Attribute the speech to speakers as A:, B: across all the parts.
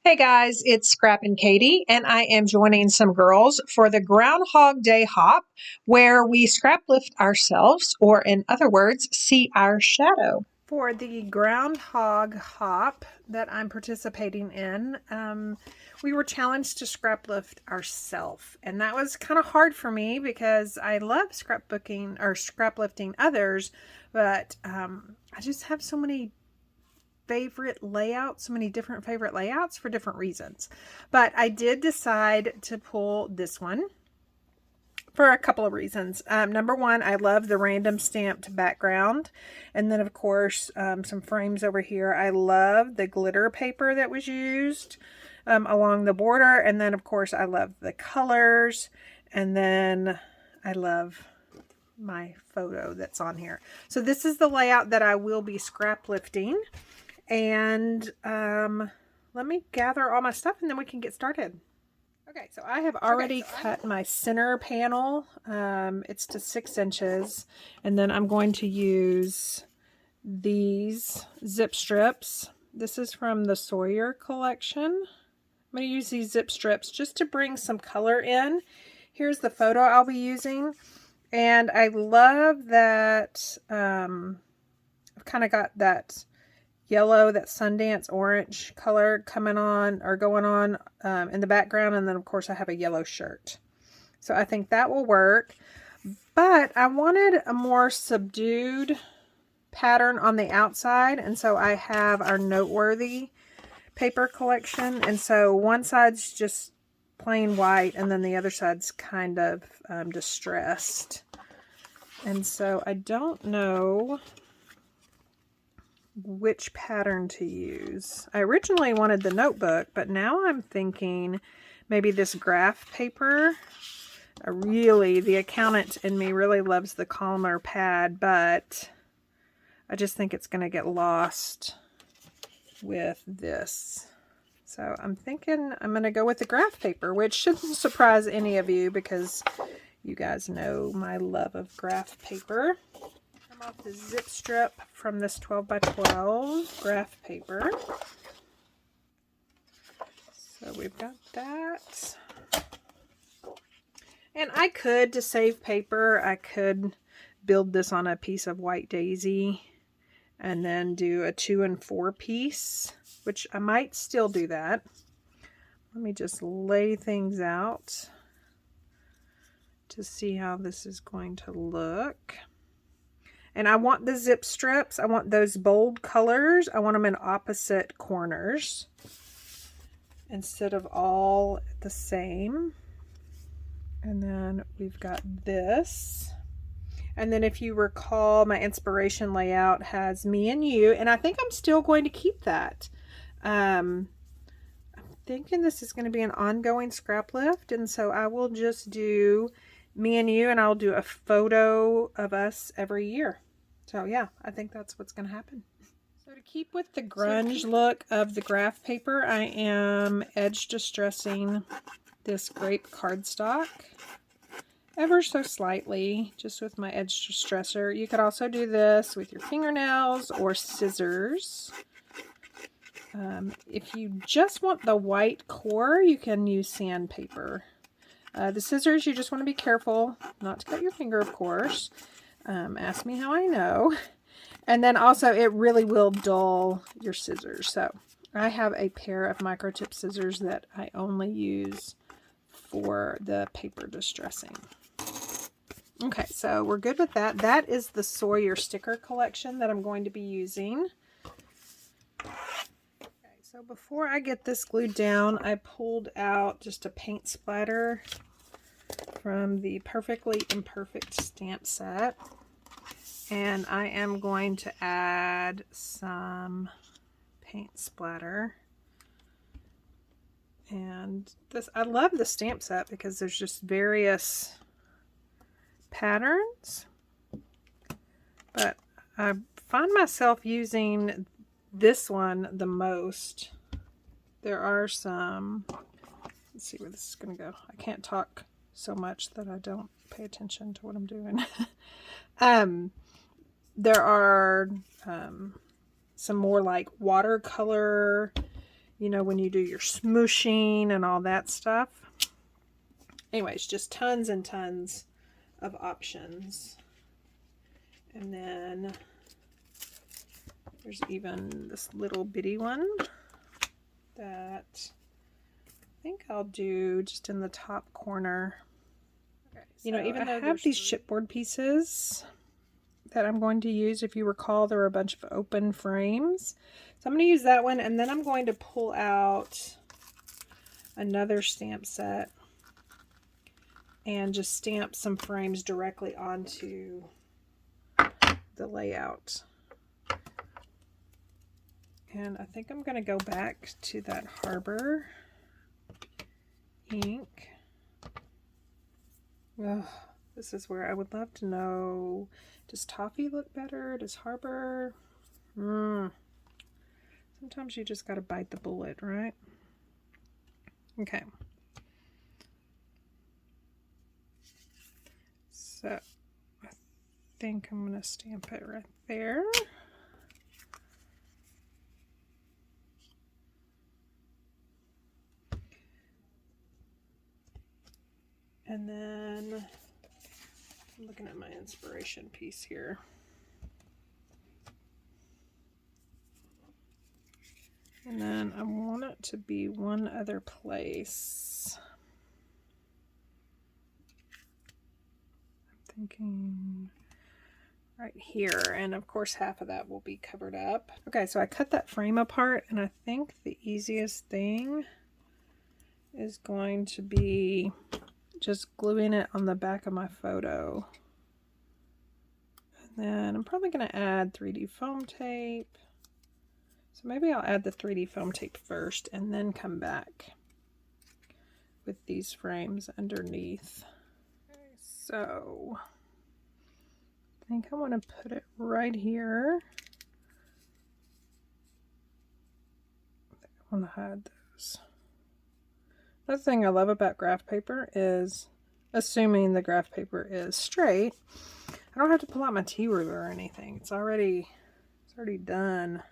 A: Hey guys, it's Scrappinkaty, and I am joining some girls for the Groundhog Day Hop, where we scraplift ourselves, or in other words, see our shadow. For the Groundhog Hop that I'm participating in, we were challenged to scraplift ourselves, and that was kind of hard for me because I love scrapbooking or scraplifting others, but I just have so many favorite layouts, so many different favorite layouts for different reasons. But I did decide to pull this one for a couple of reasons. Number one, I love the random stamped background. And then of course, some frames over here. I love the glitter paper that was used along the border. And then of course, I love the colors. And then I love my photo that's on here. So this is the layout that I will be scrap lifting. And let me gather all my stuff and then we can get started. Okay, so I have already cut my center panel. It's to 6 inches. And then I'm going to use these zip strips. This is from the Sawyer collection. I'm going to use these zip strips just to bring some color in. Here's the photo I'll be using. And I love that I've kind of got that yellow, that Sundance orange color coming on or going on in the background. And then of course I have a yellow shirt. So I think that will work. But I wanted a more subdued pattern on the outside. And so I have our Noteworthy paper collection. And so one side's just plain white and then the other side's kind of distressed. And so I don't know which pattern to use. I originally wanted the notebook, but now I'm thinking maybe this graph paper. The accountant in me really loves the Calmer pad, but I just think it's going to get lost with this. So I'm thinking I'm going to go with the graph paper, which shouldn't surprise any of you because you guys know my love of graph paper. Off the zip strip from this 12 by 12 graph paper. So we've got that. And I could, to save paper, I could build this on a piece of white daisy and then do a 2 and 4 piece, which I might still do that. Let me just lay things out to see how this is going to look. And I want the zip strips, I want those bold colors, I want them in opposite corners instead of all the same. And then we've got this. And then if you recall, my inspiration layout has me and you, and I think I'm still going to keep that. I'm thinking this is going to be an ongoing scrap lift, and so I will just do me and you, and I'll do a photo of us every year. So yeah, I think that's what's going to happen. So to keep with the grunge look of the graph paper, I am edge distressing this grape cardstock ever so slightly, just with my edge distressor. You could also do this with your fingernails or scissors. If you just want the white core, you can use sandpaper. The scissors, you just want to be careful not to cut your finger, of course. Ask me how I know. And then also it really will dull your scissors. So I have a pair of microtip scissors that I only use for the paper distressing. Okay, so we're good with that. That is the Sawyer sticker collection that I'm going to be using. Okay, so before I get this glued down, I pulled out just a paint splatter from the Perfectly Imperfect stamp set. And I am going to add some paint splatter. And this, I love the stamp set because there's just various patterns. But I find myself using this one the most. There are some, let's see where this is going to go. I can't talk so much that I don't pay attention to what I'm doing. There are some more like watercolor you know, when you do your smooshing and all that stuff. Anyways, just tons and tons of options. And then there's even this little bitty one that I think I'll do just in the top corner. Okay, so you know, even though I have these chipboard pieces that I'm going to use, if you recall, there were a bunch of open frames. So I'm going to use that one, and then I'm going to pull out another stamp set and just stamp some frames directly onto the layout. And I think I'm going to go back to that Harbor ink. Ugh, this is where I would love to know, does Toffee look better? Does Harbor? Sometimes you just got to bite the bullet, right? Okay. So I think I'm going to stamp it right there. And then I'm looking at my inspiration piece here. And then I want it to be one other place. I'm thinking right here. And of course, half of that will be covered up. Okay, so I cut that frame apart, and I think the easiest thing is going to be just gluing it on the back of my photo. And then I'm probably going to add 3D foam tape. So maybe I'll add the 3D foam tape first and then come back with these frames underneath. Okay, so I think I want to put it right here. I think I want to hide those. Another thing I love about graph paper is, assuming the graph paper is straight, I don't have to pull out my T-ruler or anything. It's already done.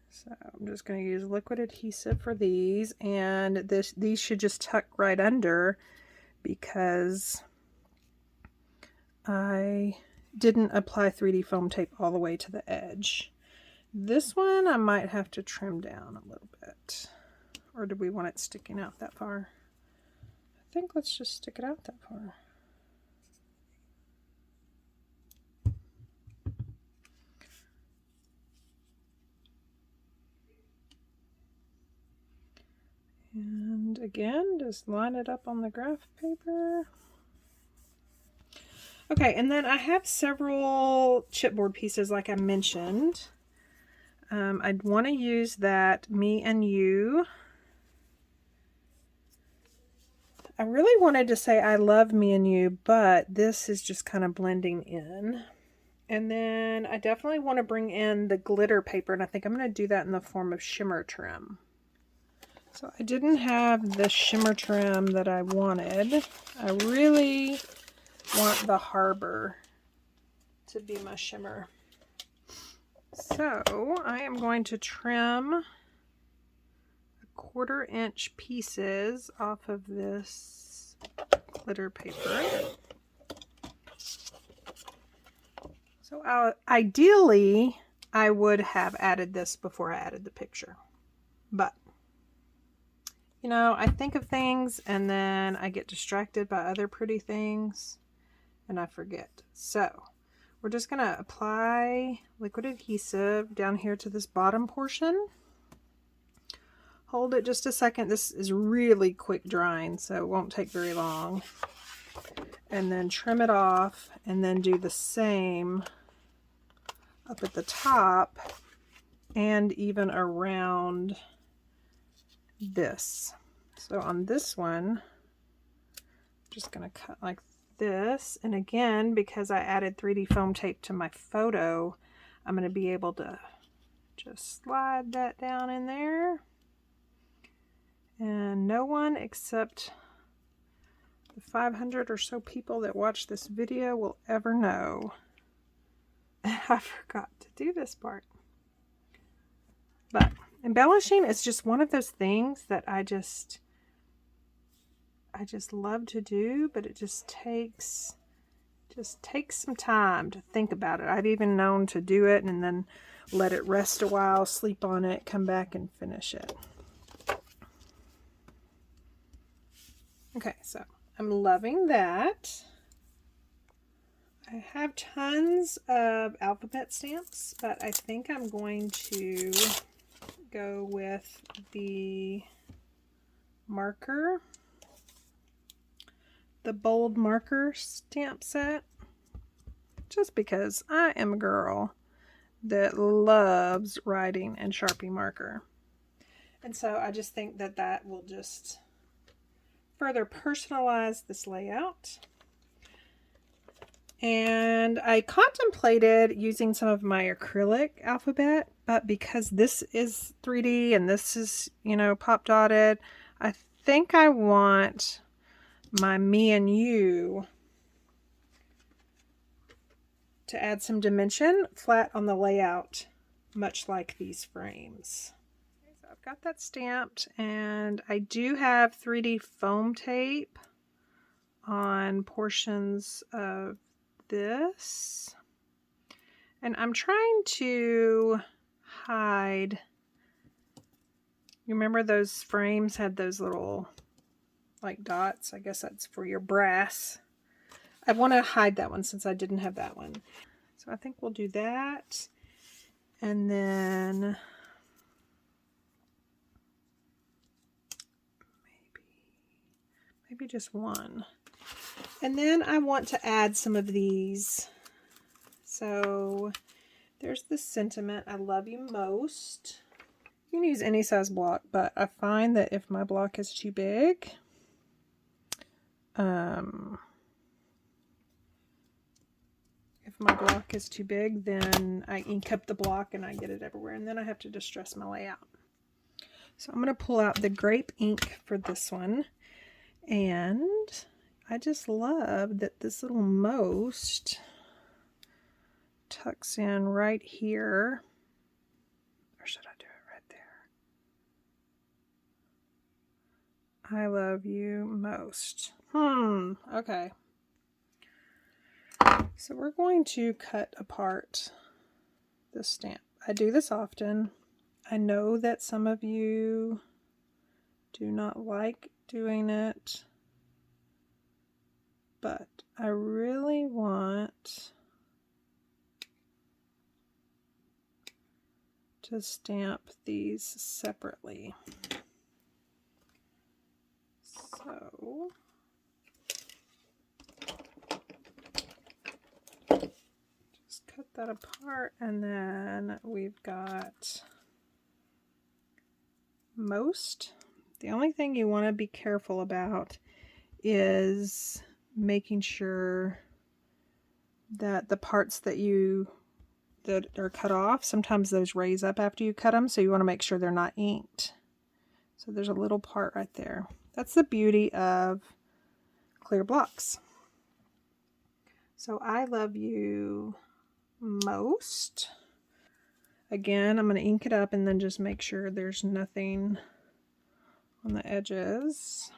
A: So I'm just going to use liquid adhesive for these, and these should just tuck right under because I didn't apply 3D foam tape all the way to the edge. This one I might have to trim down a little bit. Or do we want it sticking out that far? I think let's just stick it out that far. And again, just line it up on the graph paper. Okay, and then I have several chipboard pieces like I mentioned. I'd want to use that Me and You. I really wanted to say I love Me and You, but this is just kind of blending in. And then I definitely want to bring in the glitter paper, and I think I'm going to do that in the form of shimmer trim. So I didn't have the shimmer trim that I wanted. I really want the Harbor to be my shimmer. So I am going to trim 1/4 inch pieces off of this glitter paper. So ideally, I would have added this before I added the picture. But, you know, I think of things and then I get distracted by other pretty things and I forget. So we're just going to apply liquid adhesive down here to this bottom portion. Hold it just a second. This is really quick drying, so it won't take very long. And then trim it off, and then do the same up at the top and even around this. So on this one, I'm just going to cut like this. And again, because I added 3D foam tape to my photo, I'm going to be able to just slide that down in there. And no one except the 500 or so people that watch this video will ever know that I forgot to do this part. But embellishing is just one of those things that I just love to do, but it just takes some time to think about it. I've even known to do it and then let it rest a while, sleep on it, come back and finish it. Okay, so I'm loving that. I have tons of alphabet stamps, but I think I'm going to go with the marker, the bold marker stamp set, just because I am a girl that loves writing in Sharpie marker. And so I just think that that will just further personalize this layout. And I contemplated using some of my acrylic alphabet, but because this is 3D and this is, you know, pop dotted, I think I want my me and you to add some dimension flat on the layout, much like these frames. Okay, so I've got that stamped, and I do have 3D foam tape on portions of this, and I'm trying to hide. You remember those frames had those little like dots? I guess that's for your brass. I want to hide that one since I didn't have that one. So I think we'll do that. And then maybe just one. And then I want to add some of these. So there's the sentiment, I love you most. You can use any size block, but I find that if my block is too big, then I ink up the block and I get it everywhere, and then I have to distress my layout. So I'm going to pull out the grape ink for this one, and I just love that this little most tucks in right here. Or should I do it right there? I love you most. Okay. So we're going to cut apart the stamp. I do this often. I know that some of you do not like doing it, but I really want to stamp these separately. So just cut that apart, and then we've got most. The only thing you want to be careful about is making sure that the parts that are cut off, sometimes those raise up after you cut them, so you want to make sure they're not inked. So there's a little part right there. That's the beauty of clear blocks. So I love you most. Again, I'm going to ink it up and then just make sure there's nothing on the edges.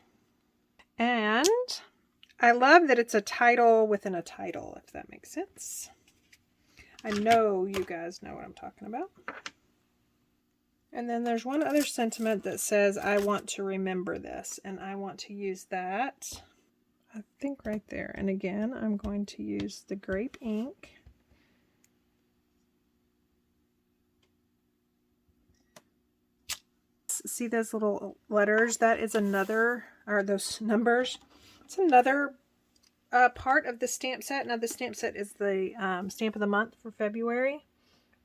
A: And I love that it's a title within a title, if that makes sense. I know you guys know what I'm talking about. And then there's one other sentiment that says, I want to remember this, and I want to use that, I think right there. And again, I'm going to use the grape ink. See those little letters? That is another, or those numbers. It's another part of the stamp set. Now the stamp set is the stamp of the month for February,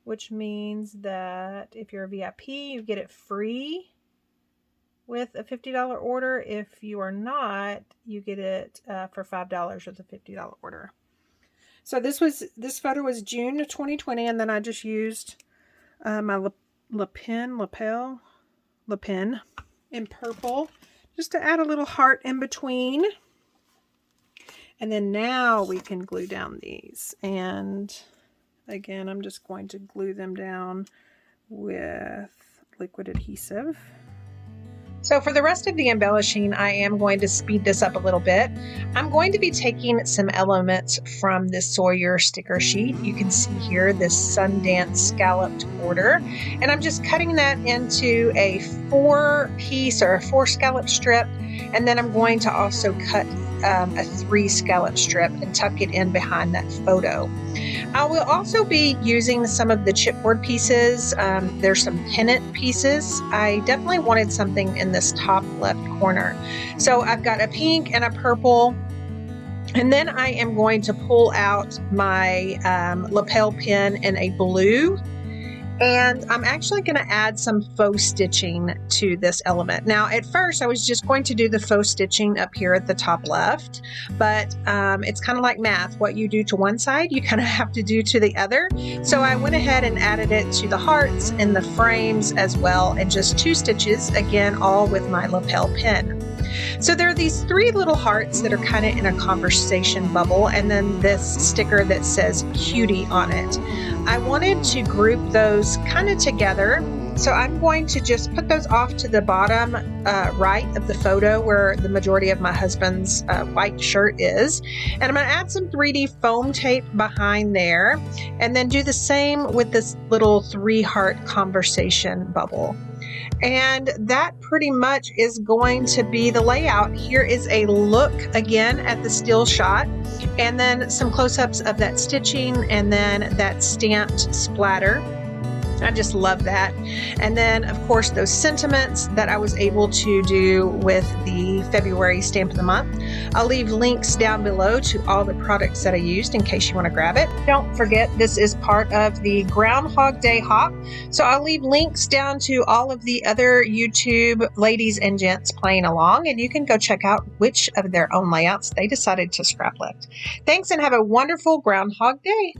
A: which means that if you're a VIP, you get it free with a $50 order. If you are not, you get it for $5 with a $50 order. So this photo was June of 2020, and then I just used my Le Pen in purple just to add a little heart in between. And then now we can glue down these. And again, I'm just going to glue them down with liquid adhesive. So for the rest of the embellishing, I am going to speed this up a little bit. I'm going to be taking some elements from this Sawyer sticker sheet. You can see here this Sundance scalloped border, and I'm just cutting that into a 4-piece or a 4 scallop strip, and then I'm going to also cut a 3 scallop strip and tuck it in behind that photo. I will also be using some of the chipboard pieces. There's some pennant pieces. I definitely wanted something in this top left corner. So I've got a pink and a purple, and then I am going to pull out my lapel pin in a blue. And I'm actually going to add some faux stitching to this element. Now, at first, I was just going to do the faux stitching up here at the top left, but it's kind of like math. What you do to one side, you kind of have to do to the other. So I went ahead and added it to the hearts and the frames as well, and just 2 stitches, again, all with my lapel pin. So there are these 3 little hearts that are kind of in a conversation bubble, and then this sticker that says cutie on it. I wanted to group those kind of together, so I'm going to just put those off to the bottom right of the photo where the majority of my husband's white shirt is. And I'm going to add some 3D foam tape behind there, and then do the same with this little 3-heart conversation bubble. And that pretty much is going to be the layout. Here is a look again at the still shot, and then some close-ups of that stitching, and then that stamped splatter. I just love that. And then, of course, those sentiments that I was able to do with the February stamp of the month. I'll leave links down below to all the products that I used in case you want to grab it. Don't forget, this is part of the Groundhog Day Hop, so I'll leave links down to all of the other YouTube ladies and gents playing along, and you can go check out which of their own layouts they decided to scrap lift. Thanks, and have a wonderful Groundhog Day.